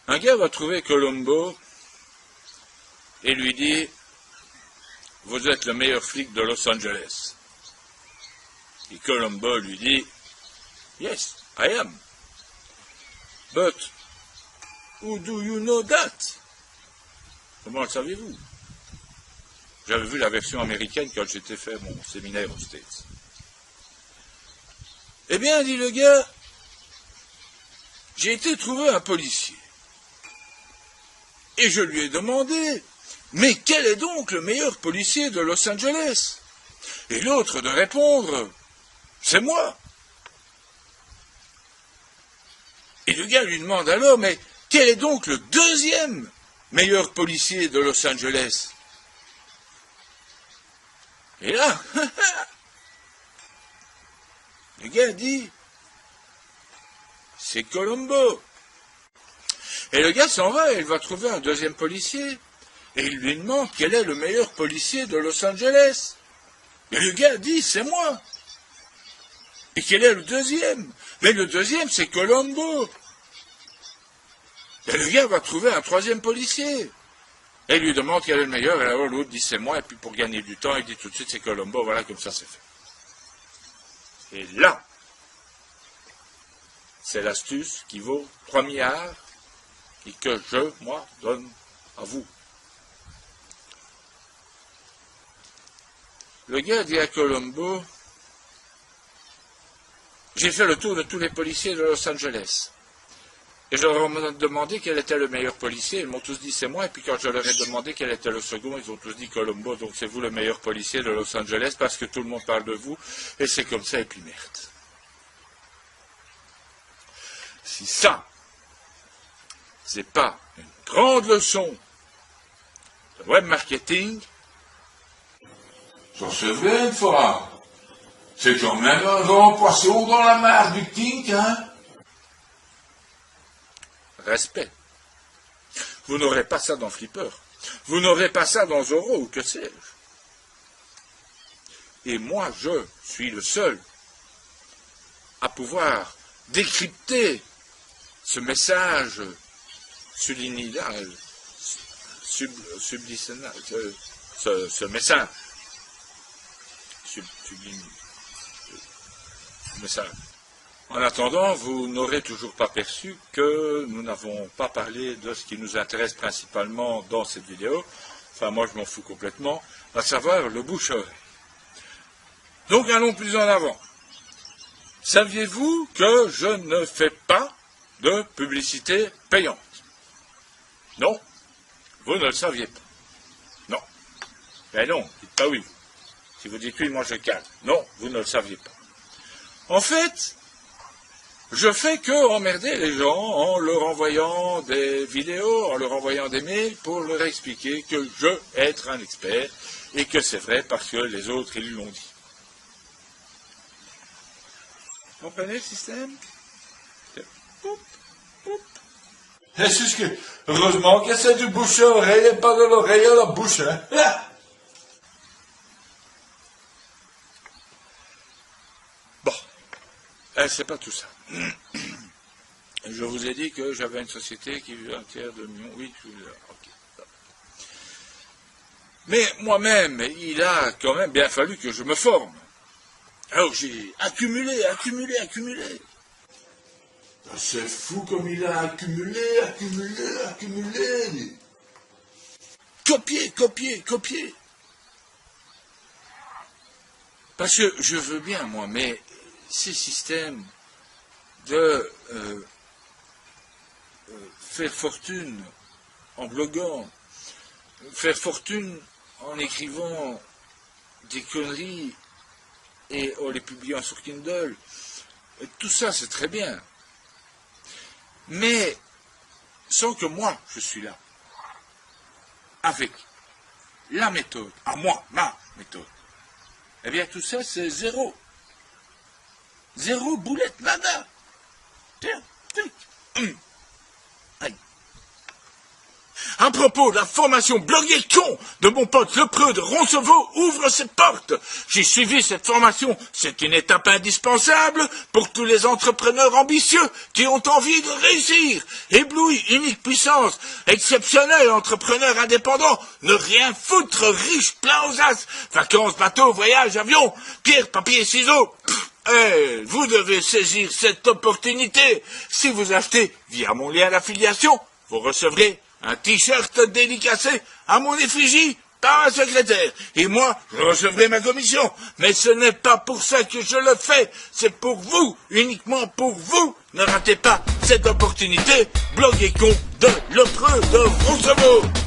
Un gars va trouver Colombo et lui dit « Vous êtes le meilleur flic de Los Angeles. » Et Colombo lui dit « Yes, I am. But, how do you know that? » Comment le savez-vous? J'avais vu la version américaine quand j'étais fait mon séminaire aux States. Eh bien, dit le gars, j'ai été trouver un policier. Et je lui ai demandé, mais quel est donc le meilleur policier de Los Angeles? Et l'autre de répondre, c'est moi. Et le gars lui demande alors, mais quel est donc le deuxième meilleur policier de Los Angeles? Et là, le gars dit, c'est Colombo. Et le gars s'en va et il va trouver un deuxième policier. Et il lui demande quel est le meilleur policier de Los Angeles. Et le gars dit, c'est moi. Et quel est le deuxième? Mais le deuxième, c'est Colombo. Et le gars va trouver un troisième policier. Et il lui demande quel est le meilleur. Et alors l'autre dit, c'est moi. Et puis pour gagner du temps, il dit tout de suite, c'est Colombo. Voilà, comme ça, c'est fait. Et là, c'est l'astuce qui vaut 3 milliards et que je, moi, donne à vous. Le gars dit à Colombo, j'ai fait le tour de tous les policiers de Los Angeles. Et je leur ai demandé quel était le meilleur policier. Ils m'ont tous dit c'est moi. Et puis quand je leur ai demandé quel était le second, ils ont tous dit Colombo. Donc c'est vous le meilleur policier de Los Angeles parce que tout le monde parle de vous. Et c'est comme ça et puis merde. Si ça, c'est pas une grande leçon de web marketing, ça se fait une fois. C'est quand même un grand poisson dans la mare du kink, hein? Respect. Vous n'aurez pas ça dans Flipper. Vous n'aurez pas ça dans Zorro ou que sais-je. Et moi, je suis le seul à pouvoir décrypter ce message subliminal, subliminal, ce message message. En attendant, vous n'aurez toujours pas perçu que nous n'avons pas parlé de ce qui nous intéresse principalement dans cette vidéo, enfin moi je m'en fous complètement, à savoir le bouche-oreille. Donc allons plus en avant. Saviez-vous que je ne fais pas de publicité payante? Non, vous ne le saviez pas. Non. Ben non, dites pas oui. Si vous dites oui, moi je calme. Non, vous ne le saviez pas. En fait, je fais que emmerder les gens en leur envoyant des vidéos, en leur envoyant des mails pour leur expliquer que je vais être un expert et que c'est vrai parce que les autres ils l'ont dit. Vous comprenez le système? Poup, poup. C'est juste que, heureusement que c'est du bouche à oreille et pas de l'oreille à la bouche, hein. Bon, c'est pas tout ça. Je vous ai dit que j'avais une société qui vit un tiers de million. Oui, ok. Mais moi-même, il a quand même bien fallu que je me forme. Alors j'ai accumulé. C'est fou comme il a accumulé. Copier. Parce que je veux bien, moi, mais ces systèmes de faire fortune en bloguant, faire fortune en écrivant des conneries et en les publiant sur Kindle, tout ça c'est très bien. Mais sans que moi je suis là, avec la méthode, à moi, ma méthode, eh bien tout ça c'est zéro. Zéro boulette, nada. Tiens, aïe. À À propos, la formation Bloguer con de mon pote Lepreux de Roncevaux ouvre ses portes. J'ai suivi cette formation. C'est une étape indispensable pour tous les entrepreneurs ambitieux qui ont envie de réussir. Ébloui, unique puissance, exceptionnel entrepreneur indépendant, ne rien foutre, riche, plein aux as, vacances, bateaux, voyages, avions, pierre, papier, ciseaux. Vous devez saisir cette opportunité. Si vous achetez via mon lien d'affiliation, vous recevrez un t-shirt dédicacé à mon effigie par un secrétaire. Et moi, je recevrai ma commission. Mais ce n'est pas pour ça que je le fais. C'est pour vous, uniquement pour vous. Ne ratez pas cette opportunité. Bloguer con de Lepreux de Roncevaux.